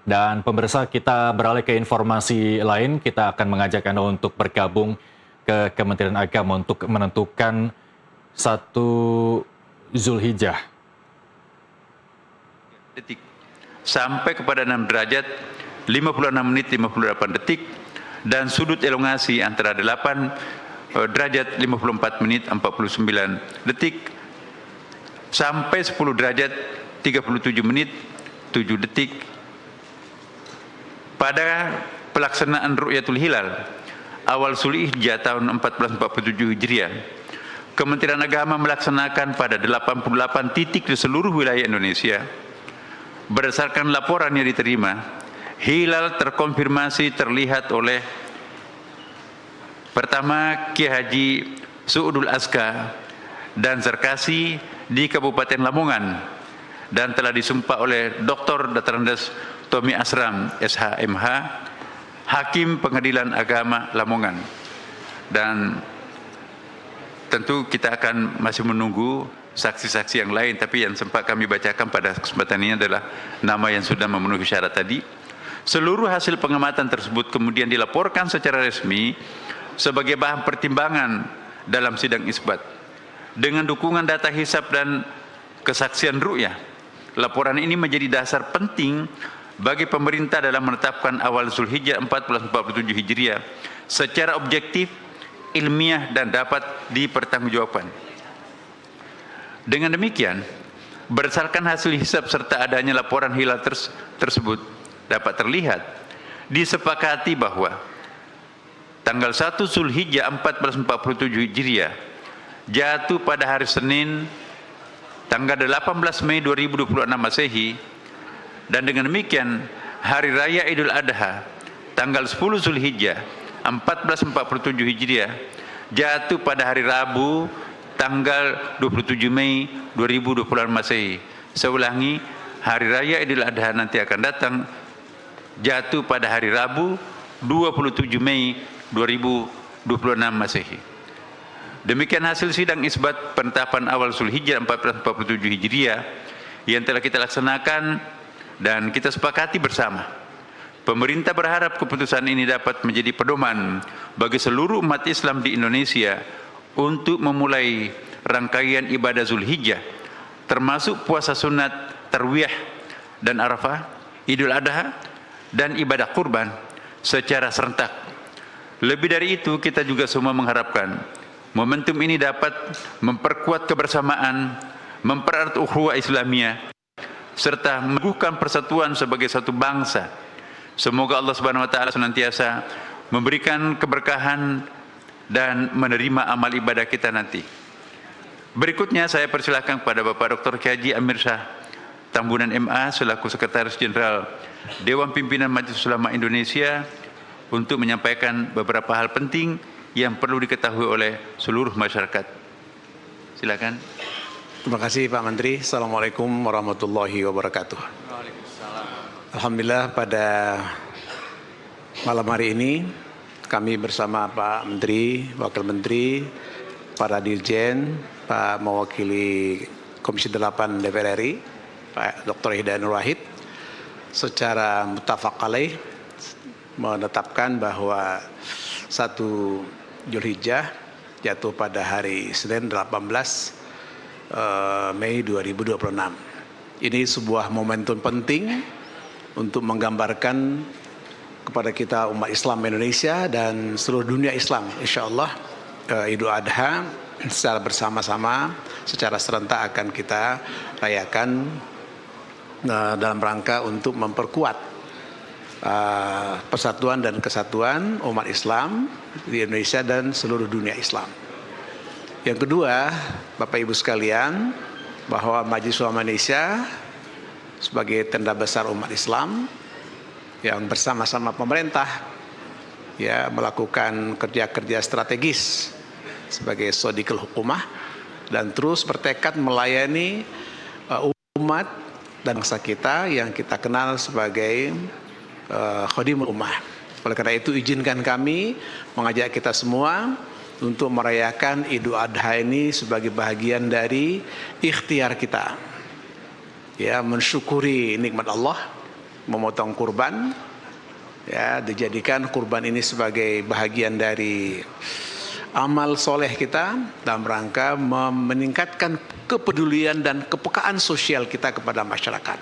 Dan pemirsa, kita beralih ke informasi lain. Kita akan mengajak Anda untuk bergabung ke Kementerian Agama untuk menentukan 1 Zulhijjah. Detik sampai kepada 6 derajat 56 menit 58 detik dan sudut elongasi antara 8 derajat 54 menit 49 detik sampai 10 derajat 37 menit 7 detik. Pada pelaksanaan Ru'yatul Hilal awal Zulhijjah tahun 1447 Hijriah, Kementerian Agama melaksanakan pada 88 titik di seluruh wilayah Indonesia. Berdasarkan laporan yang diterima, hilal terkonfirmasi terlihat oleh pertama Kiai Haji Su'udul Azka dan Zarkasi di Kabupaten Lamongan dan telah disumpah oleh Dr. Datarandes Tommy Asram SHMH, Hakim Pengadilan Agama Lamongan. Dan tentu kita akan masih menunggu saksi-saksi yang lain, tapi yang sempat kami bacakan pada kesempatan ini adalah nama yang sudah memenuhi syarat tadi. Seluruh hasil pengamatan tersebut kemudian dilaporkan secara resmi sebagai bahan pertimbangan dalam sidang isbat. Dengan dukungan data hisab dan kesaksian ru'yah, laporan ini menjadi dasar penting bagi pemerintah dalam menetapkan awal Zulhijjah 1447 Hijriah secara objektif, ilmiah dan dapat dipertanggungjawabkan. Dengan demikian, berdasarkan hasil hisab serta adanya laporan hilal tersebut dapat terlihat disepakati bahwa tanggal 1 Zulhijjah 1447 Hijriah jatuh pada hari Senin tanggal 18 Mei 2026 Masehi, dan dengan demikian hari raya Idul Adha tanggal 10 Zulhijjah 1447 Hijriah jatuh pada hari Rabu tanggal 27 Mei 2026 Masehi. Saya ulangi, hari raya Idul Adha nanti akan datang jatuh pada hari Rabu 27 Mei 2026 Masehi. Demikian hasil sidang isbat penetapan awal Zulhijjah 1447 Hijriah yang telah kita laksanakan dan kita sepakati bersama. Pemerintah berharap keputusan ini dapat menjadi pedoman bagi seluruh umat Islam di Indonesia untuk memulai rangkaian ibadah Zulhijjah, termasuk puasa sunat, tarwiyah dan Arafah, Idul Adha dan ibadah kurban secara serentak. Lebih dari itu, kita juga semua mengharapkan momentum ini dapat memperkuat kebersamaan, mempererat ukhuwah Islamiyah, serta meneguhkan persatuan sebagai satu bangsa. Semoga Allah Subhanahu wa taala senantiasa memberikan keberkahan dan menerima amal ibadah kita nanti. Berikutnya saya persilahkan kepada Bapak Dr. Kiai Haji Amir Shah Tambunan MA selaku Sekretaris Jenderal Dewan Pimpinan Majelis Ulama Indonesia untuk menyampaikan beberapa hal penting yang perlu diketahui oleh seluruh masyarakat. Silakan. Terima kasih Pak Menteri. Assalamualaikum warahmatullahi wabarakatuh. Alhamdulillah pada malam hari ini kami bersama Pak Menteri, Wakil Menteri, para Dirjen, Pak mewakili Komisi 8 DPR RI, Pak Dr. Hidayat Nur Wahid, secara muttafaq alaih menetapkan bahwa 1 Zulhijjah jatuh pada hari Senin 18 Mei 2026. Ini sebuah momentum penting untuk menggambarkan kepada kita umat Islam Indonesia dan seluruh dunia Islam, insya Allah Idul Adha secara bersama-sama, secara serentak akan kita rayakan dalam rangka untuk memperkuat persatuan dan kesatuan umat Islam di Indonesia dan seluruh dunia Islam. Yang kedua, Bapak Ibu sekalian, bahwa Majelis Ulama Indonesia sebagai tenda besar umat Islam yang bersama-sama pemerintah ya melakukan kerja-kerja strategis sebagai Shodiqul Hukumah dan terus bertekad melayani umat dan bangsa kita yang kita kenal sebagai Khadimul Ummah. Oleh karena itu izinkan kami mengajak kita semua untuk merayakan Idul Adha ini sebagai bagian dari ikhtiar kita, ya mensyukuri nikmat Allah memotong kurban, ya, dijadikan kurban ini sebagai bahagian dari amal soleh kita dalam rangka meningkatkan kepedulian dan kepekaan sosial kita kepada masyarakat.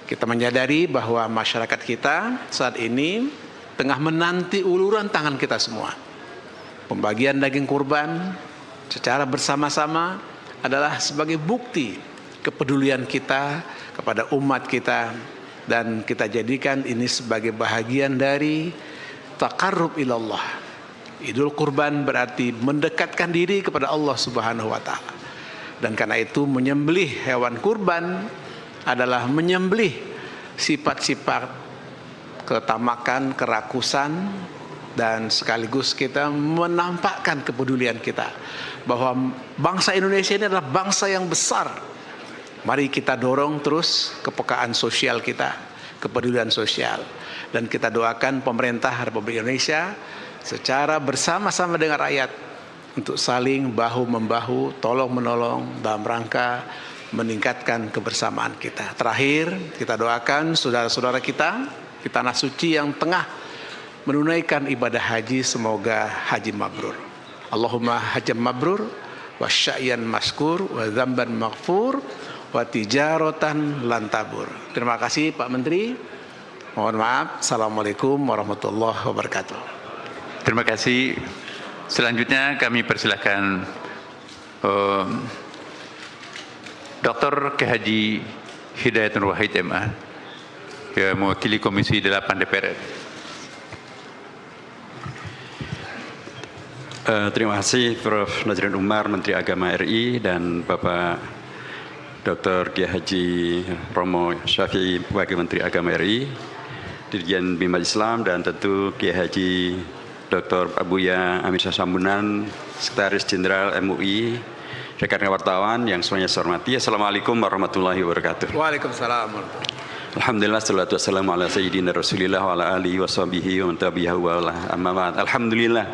Kita menyadari bahwa masyarakat kita saat ini tengah menanti uluran tangan kita semua. Pembagian daging kurban secara bersama-sama adalah sebagai bukti kepedulian kita kepada umat kita, dan kita jadikan ini sebagai bahagian dari taqarrub ilallah. Idul Kurban berarti mendekatkan diri kepada Allah Subhanahu wa taala. Dan karena itu menyembelih hewan kurban adalah menyembelih sifat-sifat ketamakan, kerakusan, dan sekaligus kita menampakkan kepedulian kita bahwa bangsa Indonesia ini adalah bangsa yang besar. Mari kita dorong terus kepekaan sosial kita, kepedulian sosial, dan kita doakan pemerintah Republik Indonesia secara bersama-sama dengan rakyat untuk saling bahu-membahu, tolong-menolong dalam rangka meningkatkan kebersamaan kita. Terakhir, kita doakan saudara-saudara kita di tanah suci yang tengah menunaikan ibadah haji, semoga haji mabrur. Allahumma hajjam mabrur, wa sya'yan maskur, wa dzamban maghfur, wa tijaratan lantabur. Terima kasih Pak Menteri. Mohon maaf. Assalamualaikum warahmatullahi wabarakatuh. Terima kasih. Selanjutnya kami persilahkan Dr. K.H. Hidayat Nur Wahid MA yang mewakili Komisi 8 DPR. Terima kasih Prof. Nazrin Umar, Menteri Agama RI, dan Bapak Dr. K.H. Romo Syafi'i, Wakil Menteri Agama RI, Dirjen Bima Islam, dan tentu K.H. Dr. Abuya Amir Sasambunan, Sekretaris Jenderal MUI, rekan wartawan yang semuanya saya hormati. Assalamualaikum warahmatullahi wabarakatuh. Waalaikumsalam. Alhamdulillah, salatu wassalamu ala sayyidina Rasulillah wa ala alihi wa sahbihi wa man tabi'ahu wa ala amma ba'd. Alhamdulillah,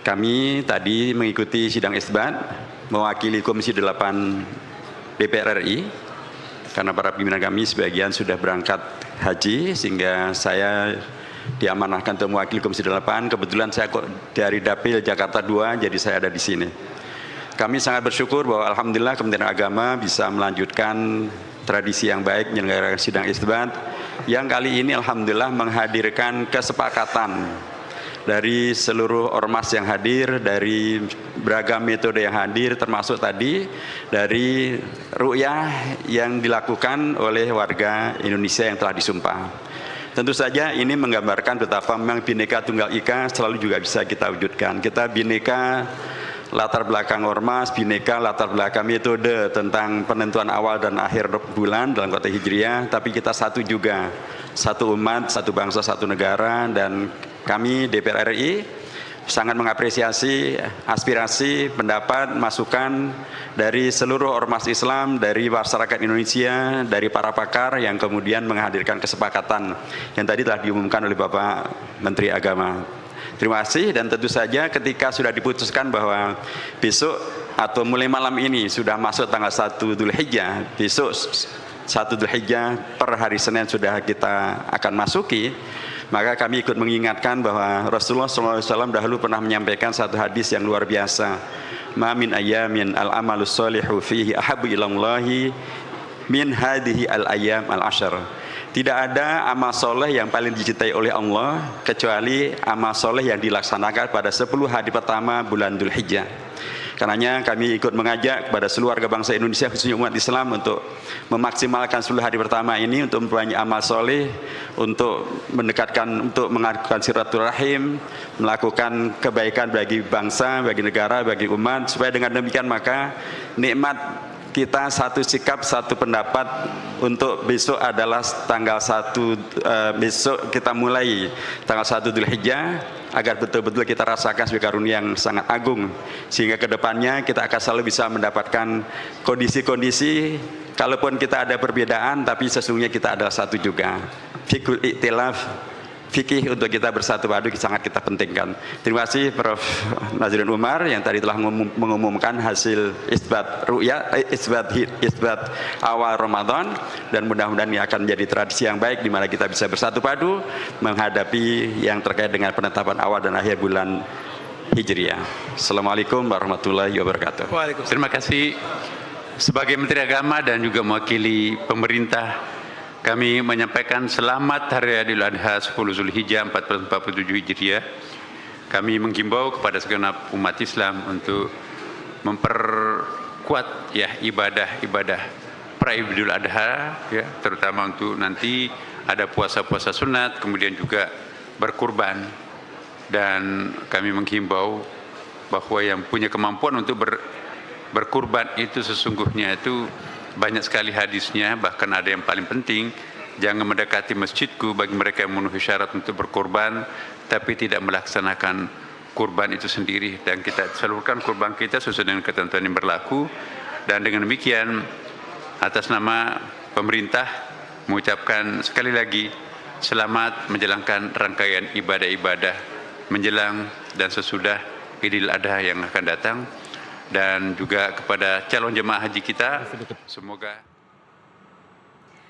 kami tadi mengikuti sidang isbat mewakili Komisi 8 DPR RI, karena para pimpinan kami sebagian sudah berangkat haji, sehingga saya diamanahkan untuk mewakili Komisi 8. Kebetulan saya kok dari Dapil Jakarta 2, jadi saya ada di sini. Kami sangat bersyukur bahwa alhamdulillah Kementerian Agama bisa melanjutkan tradisi yang baik menyelenggarakan sidang isbat yang kali ini alhamdulillah menghadirkan kesepakatan dari seluruh ormas yang hadir, dari beragam metode yang hadir, termasuk tadi dari ru'yah yang dilakukan oleh warga Indonesia yang telah disumpah. Tentu saja ini menggambarkan betapa memang Bhinneka Tunggal Ika selalu juga bisa kita wujudkan. Kita Bhinneka latar belakang ormas, Bhinneka latar belakang metode tentang penentuan awal dan akhir bulan dalam kota Hijriah, tapi kita satu juga, satu umat, satu bangsa, satu negara. Dan kami DPR RI sangat mengapresiasi aspirasi, pendapat, masukan dari seluruh ormas Islam, dari masyarakat Indonesia, dari para pakar yang kemudian menghadirkan kesepakatan yang tadi telah diumumkan oleh Bapak Menteri Agama. Terima kasih. Dan tentu saja ketika sudah diputuskan bahwa besok atau mulai malam ini sudah masuk tanggal 1 Dzulhijjah, besok 1 Dzulhijjah per hari Senin sudah kita akan masuki, maka kami ikut mengingatkan bahwa Rasulullah SAW dahulu pernah menyampaikan satu hadis yang luar biasa. Ma min ayamin al-amalus solihu fihi ahabu ilallahi min hadihi al-ayam al-ashar. Tidak ada amal soleh yang paling dicintai oleh Allah kecuali amal soleh yang dilaksanakan pada 10 hari pertama bulan Dzulhijjah. Karenanya kami ikut mengajak kepada seluruh warga bangsa Indonesia, khususnya umat Islam, untuk memaksimalkan 10 hari pertama ini untuk memperbanyak amal soleh, untuk mendekatkan, untuk melakukan silaturahim, melakukan kebaikan bagi bangsa, bagi negara, bagi umat, supaya dengan demikian maka nikmat kita satu sikap, satu pendapat untuk besok adalah tanggal 1, besok kita mulai tanggal 1 Dzulhijjah, agar betul-betul kita rasakan sebagai karunia yang sangat agung, sehingga kedepannya kita akan selalu bisa mendapatkan kondisi-kondisi, kalaupun kita ada perbedaan tapi sesungguhnya kita adalah satu juga. Fikul iktilaf fikih untuk kita bersatu padu sangat kita pentingkan. Terima kasih Prof. Nazrun Umar yang tadi telah mengumumkan hasil isbat isbat awal Ramadan, dan mudah-mudahan ini akan menjadi tradisi yang baik di mana kita bisa bersatu padu menghadapi yang terkait dengan penetapan awal dan akhir bulan Hijriah. Assalamualaikum warahmatullahi wabarakatuh. Terima kasih. Sebagai Menteri Agama dan juga mewakili pemerintah, kami menyampaikan selamat Hari Idul Adha 10 Zulhijjah 1447 Hijriah. Kami menghimbau kepada segenap umat Islam untuk memperkuat ibadah-ibadah pra Idul Adha, terutama untuk nanti ada puasa-puasa sunat, kemudian juga berkurban. Dan kami menghimbau bahwa yang punya kemampuan untuk berkurban itu sesungguhnya itu banyak sekali hadisnya, bahkan ada yang paling penting, jangan mendekati masjidku bagi mereka yang memenuhi syarat untuk berkurban tapi tidak melaksanakan kurban itu sendiri, dan kita salurkan kurban kita sesuai dengan ketentuan yang berlaku. Dan dengan demikian atas nama pemerintah mengucapkan sekali lagi selamat menjalankan rangkaian ibadah-ibadah menjelang dan sesudah Idul Adha yang akan datang. Dan juga kepada calon jemaah haji kita, semoga.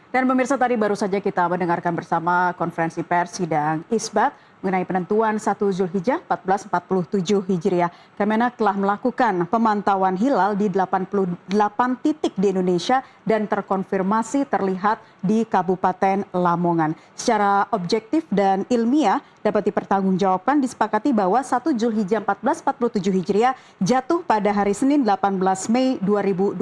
Dan pemirsa, tadi baru saja kita mendengarkan bersama konferensi pers sidang Isbat mengenai penentuan 1 Zulhijjah 1447 Hijriah. Kemenak telah melakukan pemantauan hilal di 88 titik di Indonesia dan terkonfirmasi terlihat di Kabupaten Lamongan. Secara objektif dan ilmiah dapat dipertanggungjawabkan, disepakati bahwa 1 Zulhijjah 1447 Hijriah jatuh pada hari Senin 18 Mei 2026.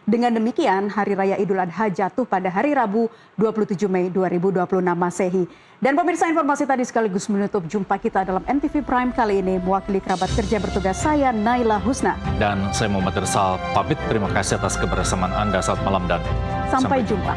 Dengan demikian, Hari Raya Idul Adha jatuh pada hari Rabu 27 Mei 2026 Masehi. Dan pemirsa, informasi tadi sekaligus menutup jumpa kita dalam NTV Prime kali ini. Mewakili kerabat kerja bertugas saya, Naila Husna. Dan saya Muhammad Irsal pamit. Terima kasih atas kebersamaan Anda saat malam dan sampai jumpa.